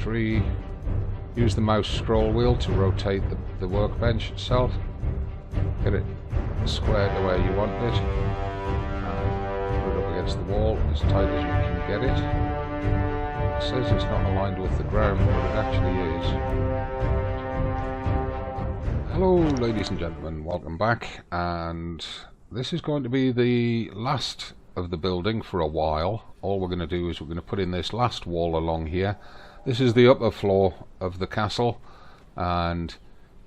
3. Use the mouse scroll wheel to rotate the workbench itself. Get it squared the way you want it. And put it up against the wall as tight as you can get it. It says it's not aligned with the ground, but it actually is. Hello ladies and gentlemen, welcome back, and this is going to be the last of the building for a while. All we're going to do is we're going to put in this last wall along here. This is the upper floor of the castle, and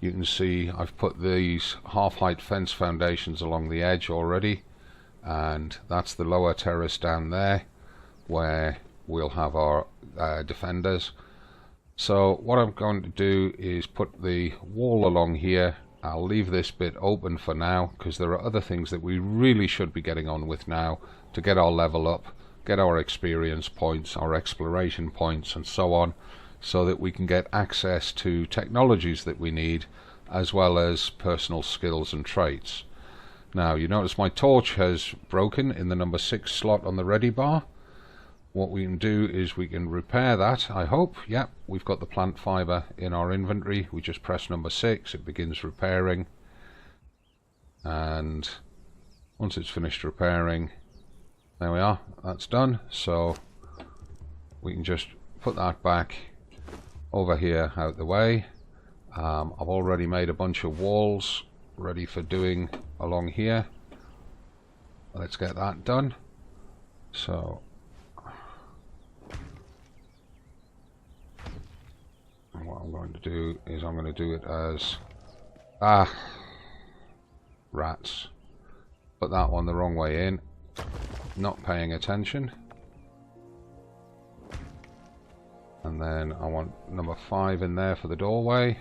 you can see I've put these half-height fence foundations along the edge already, and that's the lower terrace down there where we'll have our defenders. So what I'm going to do is put the wall along here. I'll leave this bit open for now because there are other things that we really should be getting on with now to get our level up, get our experience points, our exploration points and so on, so that we can get access to technologies that we need as well as personal skills and traits. Now you notice my torch has broken in the number 6 slot on the ready bar. What we can do is we can repair that, I hope. Yep, we've got the plant fibre in our inventory. We just press number 6, it begins repairing, and once it's finished repairing, there we are, that's done. So we can just put that back over here out the way. I've already made a bunch of walls ready for doing along here. Let's get that done. So what I'm going to do is I'm going to do it as rats. Put that one the wrong way in, not paying attention. And then I want number 5 in there for the doorway.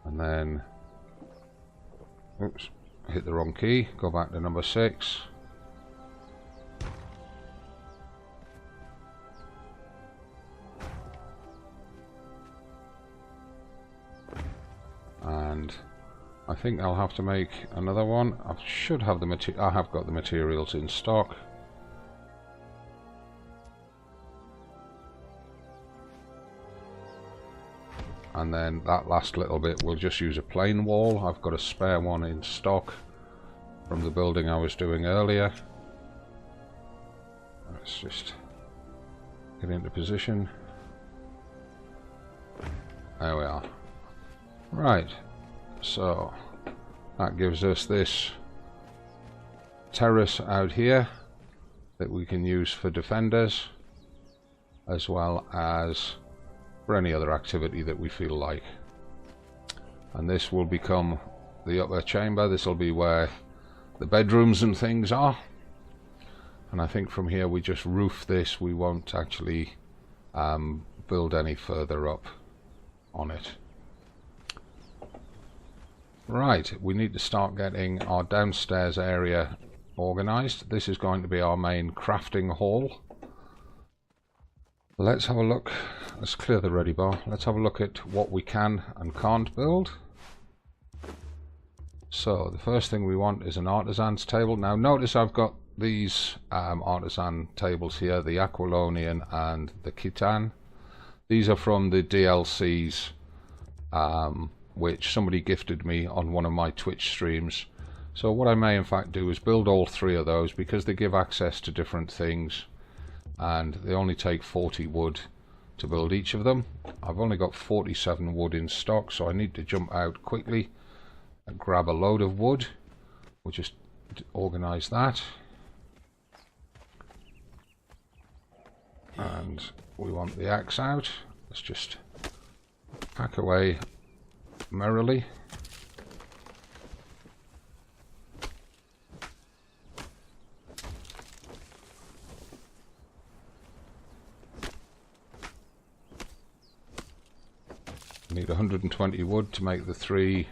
And then, oops, hit the wrong key, go back to number 6. And I think I'll have to make another one. I should have the I have got the materials in stock. And then that last little bit we'll just use a plain wall. I've got a spare one in stock from the building I was doing earlier. Let's just get into position. There we are. Right, so that gives us this terrace out here that we can use for defenders as well as for any other activity that we feel like. And this will become the upper chamber. This will be where the bedrooms and things are. And I think from here we just roof this. We won't actually build any further up on it. Right, we need to start getting our downstairs area organized. This is going to be our main crafting hall. Let's have a look. Let's clear the ready bar. Let's have a look at what we can and can't build. So the first thing we want is an artisan's table. Now notice I've got these artisan tables here, the Aquilonian and the Khitan. These are from the DLCs which somebody gifted me on one of my Twitch streams. So what I may in fact do is build all 3 of those because they give access to different things, and they only take 40 wood to build each of them. I've only got 47 wood in stock, so I need to jump out quickly and grab a load of wood. We'll just organize that, and we want the axe out. Let's just hack away merrily. Need 120 wood to make the 3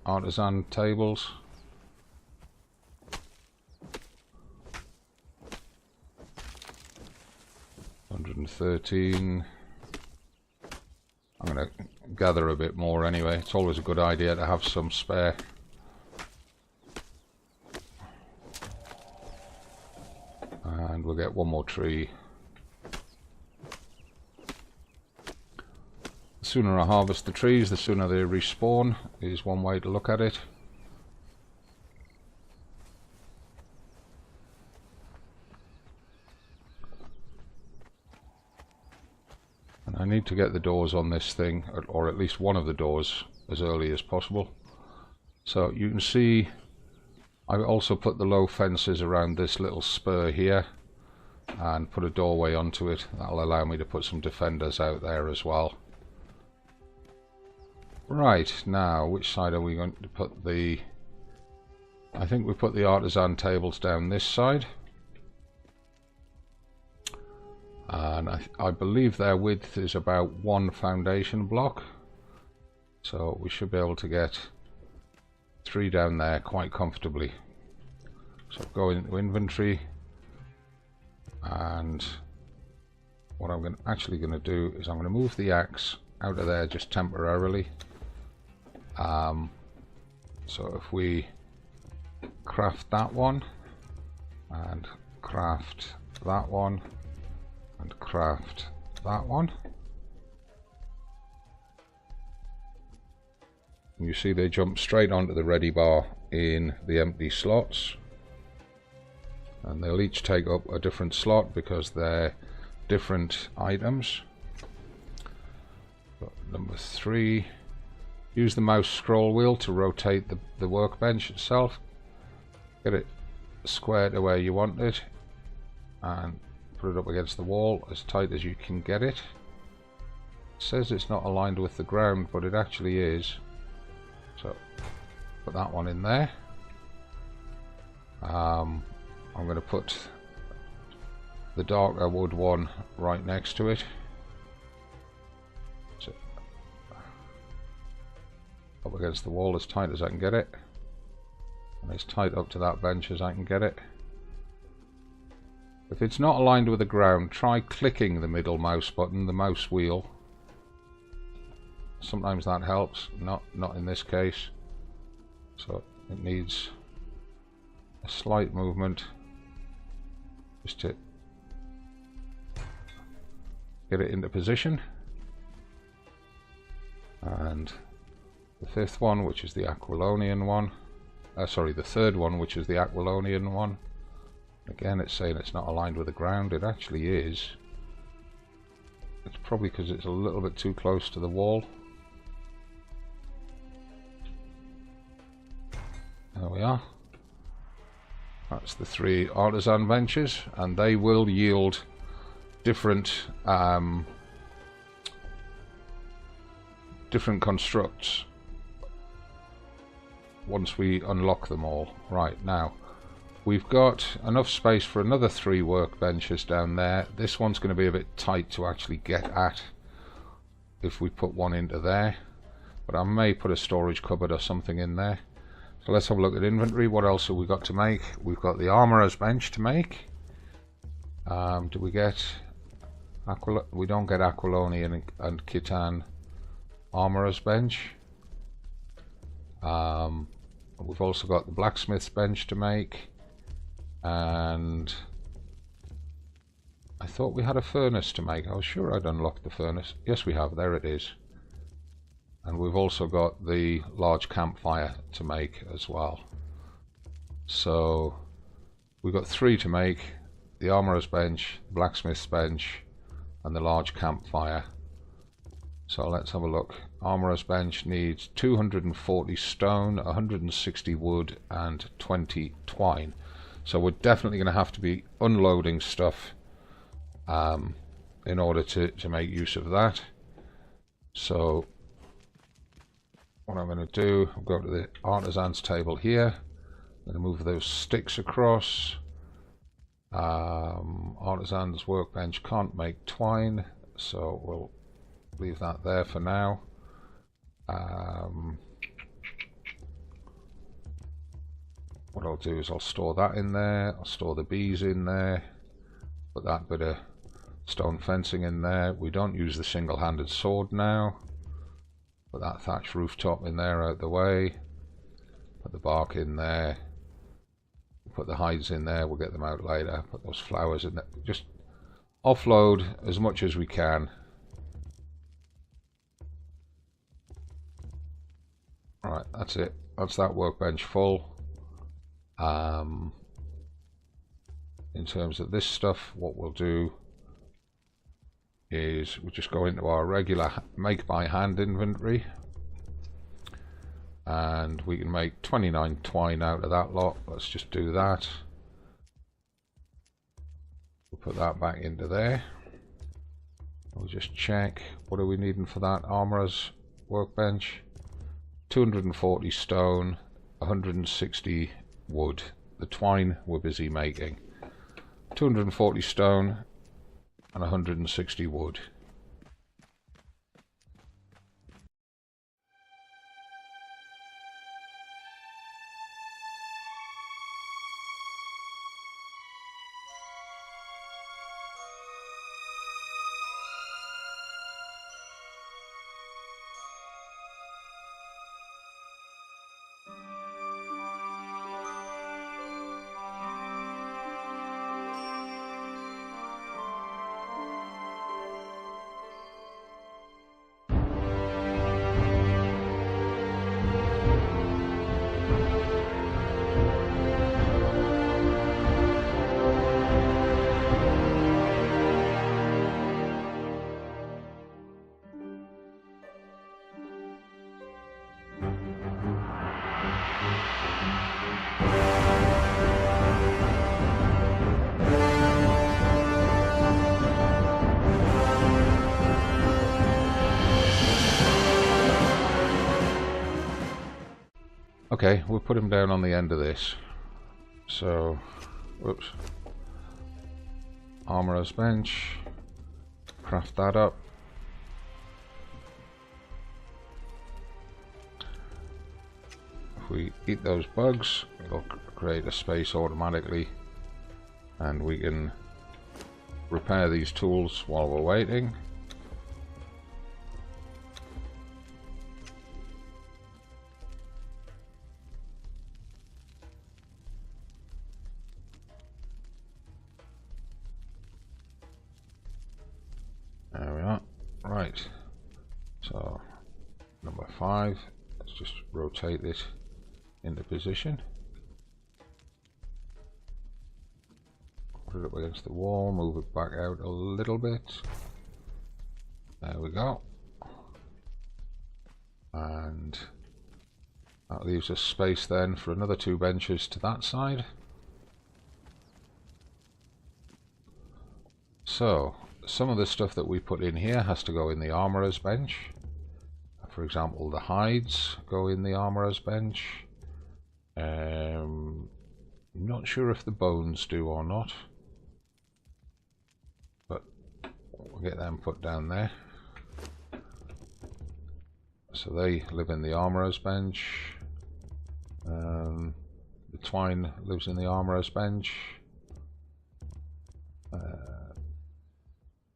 artisan tables. $113. I'm going to gather a bit more anyway. It's always a good idea to have some spare. And we'll get one more tree sooner I harvest the trees, the sooner they respawn, is one way to look at it. And I need to get the doors on this thing, or at least one of the doors, as early as possible. So you can see I also put the low fences around this little spur here and put a doorway onto it. That'll allow me to put some defenders out there as well. Right, now which side are we going to put the... I think we put the artisan tables down this side. And I believe their width is about 1 foundation block. So we should be able to get 3 down there quite comfortably. So go into inventory, and what I'm actually going to do is I'm going to move the axe out of there just temporarily. So if we craft that one, and craft that one, and craft that one, and you see they jump straight onto the ready bar in the empty slots, and they'll each take up a different slot because they're different items. But number 3, use the mouse scroll wheel to rotate the workbench itself, get it square to where you want it, and put it up against the wall as tight as you can get it. It says it's not aligned with the ground, but it actually is. So put that one in there. I'm going to put the darker wood one right next to it. So up against the wall as tight as I can get it, and as tight up to that bench as I can get it. If it's not aligned with the ground, try clicking the middle mouse button, the mouse wheel. Sometimes that helps, not in this case. So it needs a slight movement just to get it into position. And the 5th one, which is the Aquilonian one, sorry, the 3rd one, which is the Aquilonian one. Again, it's saying it's not aligned with the ground. It actually is. It's probably because it's a little bit too close to the wall. There we are. That's the 3 artisan benches, and they will yield different different constructs once we unlock them all. Right, now we've got enough space for another 3 workbenches down there. This one's going to be a bit tight to actually get at if we put one into there, but I may put a storage cupboard or something in there. So let's have a look at inventory. What else have we got to make? We've got the armorer's bench to make. Do we get we don't get Aquilonian and Khitan armorer's bench. We've also got the blacksmith's bench to make, and I thought we had a furnace to make. I was sure I'd unlocked the furnace. Yes, we have. There it is. And we've also got the large campfire to make as well. So we've got 3 to make: the armorer's bench, the blacksmith's bench, and the large campfire. So let's have a look. Armorer's bench needs 240 stone, 160 wood, and 20 twine. So we're definitely going to have to be unloading stuff in order to make use of that. So what I'm going to do, I'll go to the artisan's table here. I'm going to move those sticks across. Artisan's workbench can't make twine, so we'll leave that there for now. What I'll do is I'll store that in there, I'll store the bees in there, put that bit of stone fencing in there. We don't use the single-handed sword now. Put that thatch rooftop in there out the way. Put the bark in there. Put the hides in there, we'll get them out later. Put those flowers in there. Just offload as much as we can. Right, that's it. That's that workbench full. In terms of this stuff, what we'll do is we'll just go into our regular make by hand inventory, and we can make 29 twine out of that lot. Let's just do that. We'll put that back into there. We'll just check, what are we needing for that armorer's workbench? 240 stone, 160 wood. The twine we're busy making. 240 stone and 160 wood. Okay, we'll put him down on the end of this. So, whoops. Armorer's bench. Craft that up. If we eat those bugs, it'll create a space automatically, and we can repair these tools while we're waiting. There we are. Right. So, number 5. Let's just rotate this into position. Put it up against the wall, move it back out a little bit. There we go. And that leaves us space then for another 2 benches to that side. So, some of the stuff that we put in here has to go in the armorer's bench. For example, the hides go in the armorer's bench. Not sure if the bones do or not, but we'll get them put down there. So they live in the armorer's bench. The twine lives in the armorer's bench.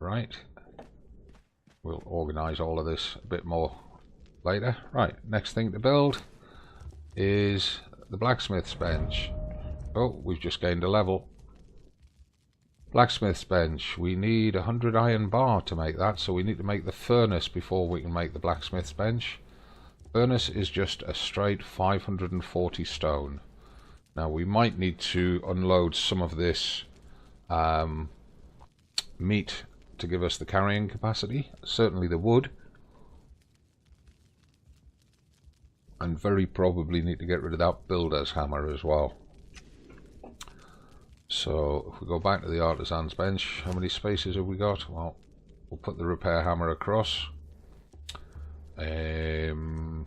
Right, we'll organise all of this a bit more later. Right, next thing to build is the blacksmith's bench. Oh, we've just gained a level. Blacksmith's bench, we need 100 iron bar to make that, so we need to make the furnace before we can make the blacksmith's bench. Furnace is just a straight 540 stone. Now we might need to unload some of this meat to give us the carrying capacity, certainly the wood, and very probably need to get rid of that builder's hammer as well. So if we go back to the artisan's bench, how many spaces have we got? Well, we'll put the repair hammer across. We'll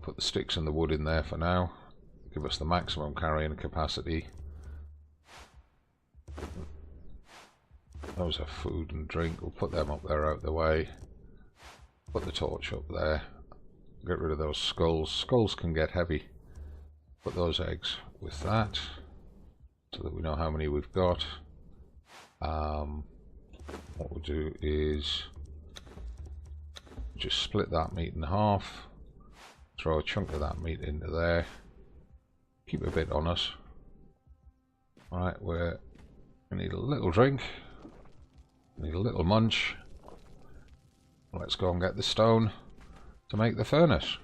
put the sticks and the wood in there for now. Give us the maximum carrying capacity. Those are food and drink. We'll put them up there out the way. Put the torch up there. Get rid of those skulls. Skulls can get heavy. Put those eggs with that, so that we know how many we've got. What we'll do is just split that meat in half. Throw a chunk of that meat into there. Keep a bit on us. Alright, we need a little drink. Need a little munch. Let's go and get the stone to make the furnace.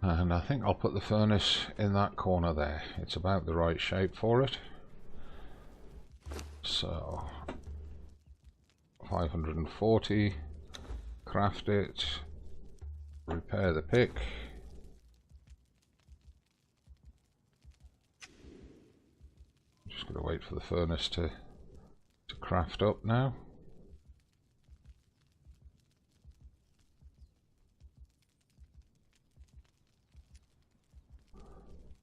And I think I'll put the furnace in that corner there. It's about the right shape for it. So 540, craft it, repair the pick. Just going to wait for the furnace to craft up now.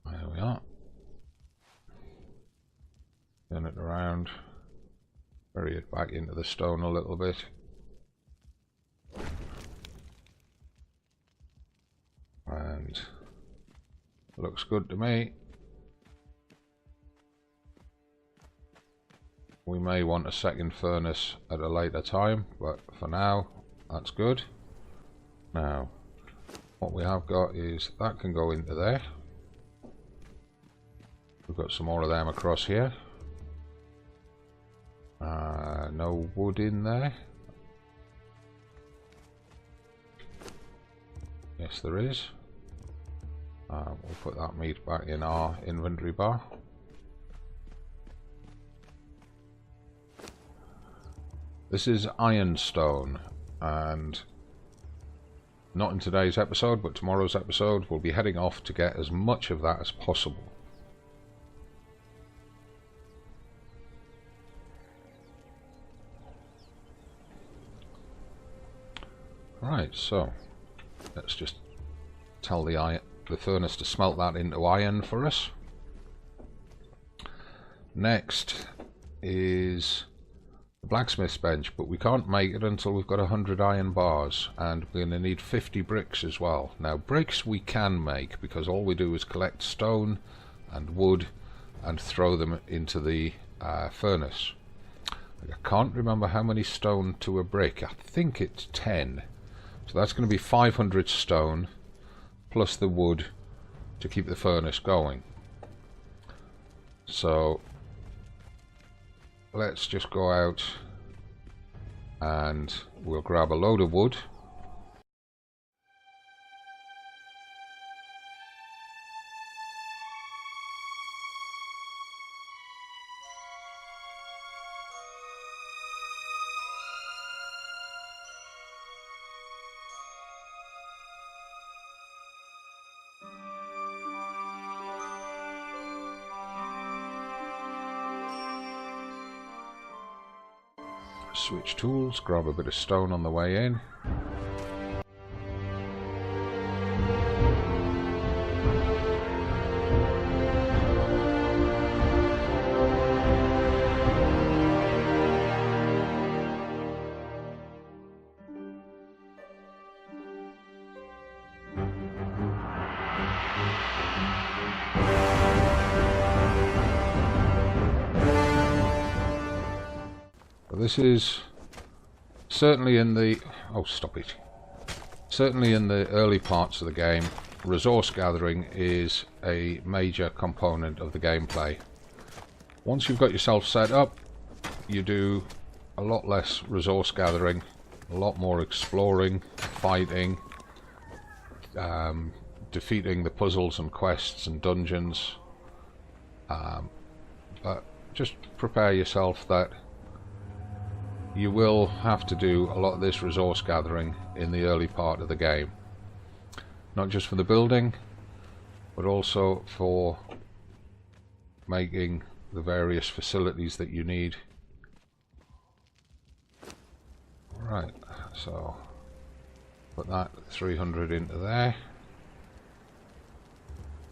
There we are. Turn it around, bury it back into the stone a little bit. And looks good to me. We may want a second furnace at a later time, but for now, that's good. Now, what we have got is that can go into there. We've got some more of them across here. No wood in there. Yes, there is. We'll put that meat back in our inventory bar. This is ironstone, and not in today's episode, but tomorrow's episode, we'll be heading off to get as much of that as possible. Right, so let's just tell the furnace to smelt that into iron for us. Next is the blacksmith's bench, but we can't make it until we've got 100 iron bars, and we're going to need 50 bricks as well. Now, bricks we can make because all we do is collect stone and wood and throw them into the furnace. I can't remember how many stone to a brick. I think it's 10. So that's going to be 500 stone plus the wood to keep the furnace going. So let's just go out and we'll grab a load of wood. Switch tools, grab a bit of stone on the way in. But this is certainly in the... oh, stop it. Certainly in the early parts of the game, resource gathering is a major component of the gameplay. Once you've got yourself set up, you do a lot less resource gathering, a lot more exploring, fighting, defeating the puzzles and quests and dungeons. But just prepare yourself that you will have to do a lot of this resource gathering in the early part of the game. Not just for the building, but also for making the various facilities that you need. Right, so put that 300 into there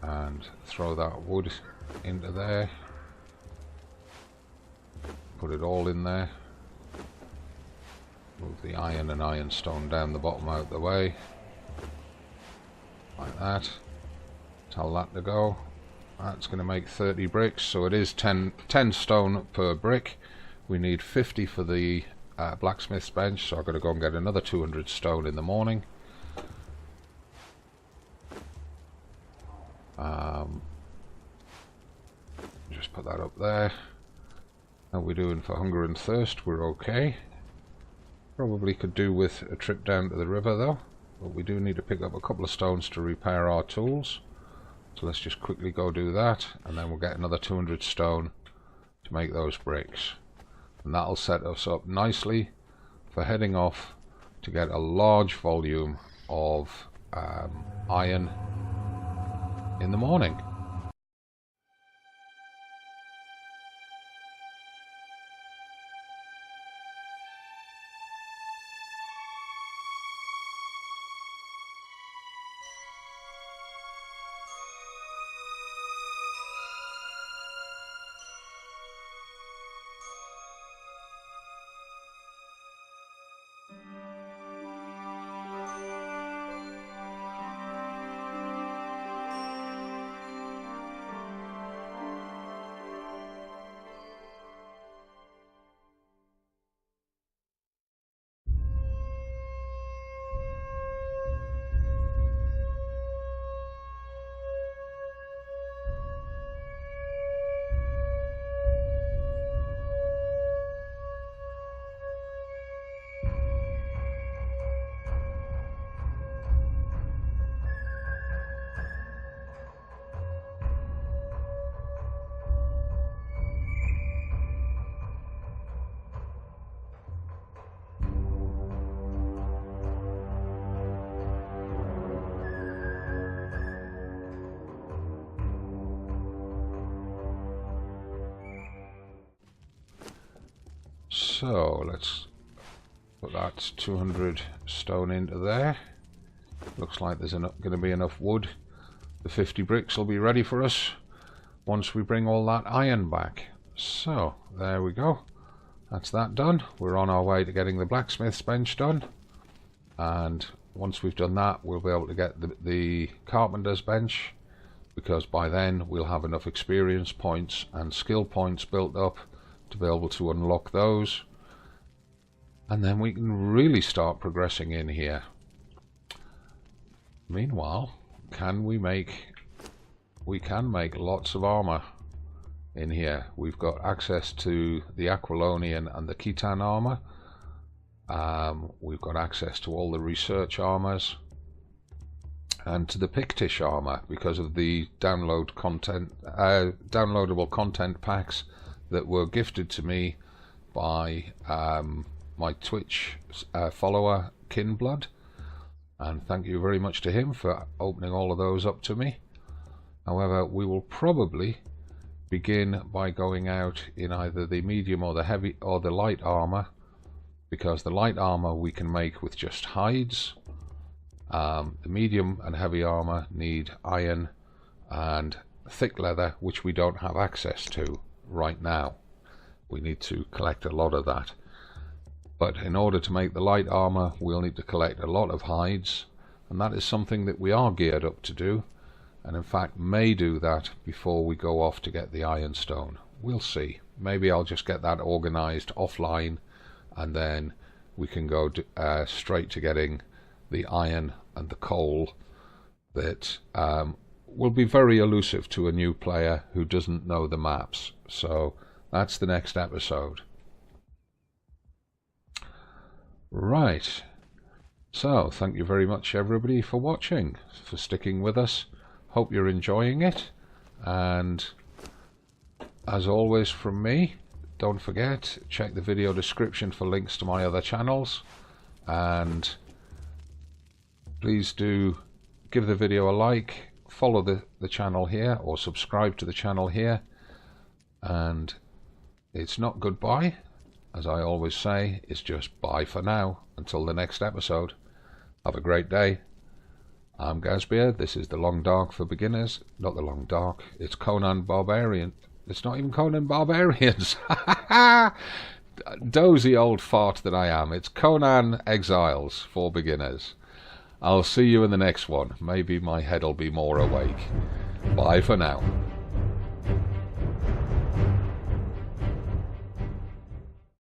and throw that wood into there. Put it all in there. Move the iron and ironstone down the bottom out of the way. Like that. Tell that to go. That's going to make 30 bricks, so it is 10 stone per brick. We need 50 for the blacksmith's bench, so I've got to go and get another 200 stone in the morning. Just put that up there. How are we doing for hunger and thirst? We're okay. Probably could do with a trip down to the river though, but we do need to pick up a couple of stones to repair our tools. So let's just quickly go do that, and then we'll get another 200 stone to make those bricks. And that'll set us up nicely for heading off to get a large volume of iron in the morning. So let's put that 200 stone into there. Looks like there's going to be enough wood. The 50 bricks will be ready for us once we bring all that iron back. So there we go. That's that done. We're on our way to getting the blacksmith's bench done. And once we've done that, we'll be able to get the carpenter's bench, because by then we'll have enough experience points and skill points built up to be able to unlock those, and then we can really start progressing in here. Meanwhile, we can make lots of armor in here. We've got access to the Aquilonian and the Khitan armor. We've got access to all the research armors and to the Pictish armor because of the downloadable content packs that were gifted to me by my Twitch follower Kinblood, and thank you very much to him for opening all of those up to me. However, we will probably begin by going out in either the medium or the heavy or the light armor, because the light armor we can make with just hides. The medium and heavy armor need iron and thick leather, which we don't have access to right now. We need to collect a lot of that, but in order to make the light armor we'll need to collect a lot of hides, and that is something that we are geared up to do, and in fact may do that before we go off to get the ironstone. We'll see. Maybe I'll just get that organized offline and then we can go straight to getting the iron and the coal that will be very elusive to a new player who doesn't know the maps. So that's the next episode. Right, so thank you very much everybody for watching, for sticking with us. Hope you're enjoying it, and as always from me, don't forget, check the video description for links to my other channels, and please do give the video a like, follow the channel here, or subscribe to the channel here. And it's not goodbye, as I always say, it's just bye for now, until the next episode. Have a great day. I'm Gazbeard, this is The Long Dark for Beginners. Not The Long Dark, it's Conan Barbarian. It's not even Conan Barbarians. Dozy old fart that I am. It's Conan Exiles for beginners. I'll see you in the next one. Maybe my head'll be more awake. Bye for now.